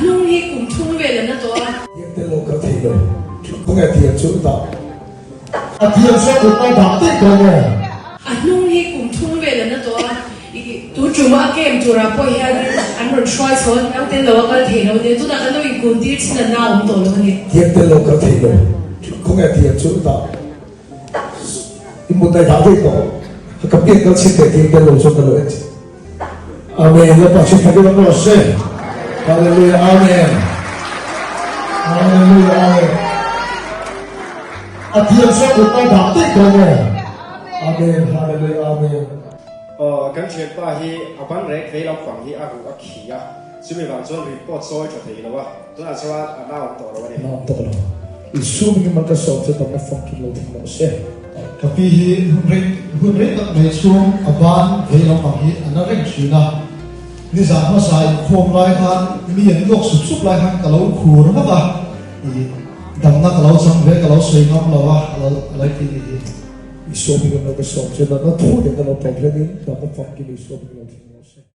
nung hi kum thung về là nó to Tiếng tên lô có thể rồi không nghe tiếng chỗ đó tiếng số của tao bảo tích rồi nè nung hi kum thung về là nó to tu chủ mà kem chủ ra bôi ha anh muốn xoay xóa anh tên lô có thể đâu thì tu đã cái đâu ikuti đi xin là nào cũng tổ luôn nhỉ Tiếng tên lô có thể rồi không nghe tiếng chỗ đó một đại đạo đấy đó các biết các xin để tiếng tên lô cho cái lợi Amen lepas itu kita berdoa Haleluya Amen Haleluya Amen tiếng số của tao bảo tích rồi nè Amen Haleluya Amen kan chuyện ba hi aban rek ve lam phang hi a hu a khia sumi van chon report soi cho thei lawa tuna chawa ana on to lawa ni nào tốt lắm Isu mình mang cái sầu cho tao mới phong kiến lô nó sẽ tapi hunrek tak mai sung aban ve lam phang hi anarek suna ni za ma sai khom lai khan mian lok sup lai khan kalau khur ma ka dam na kalau sang ve kalau soi ngam lawa lai ti Isu mình mang cái sầu cho nó thu được cái lô problem đi tao mới phong kiến Isu mình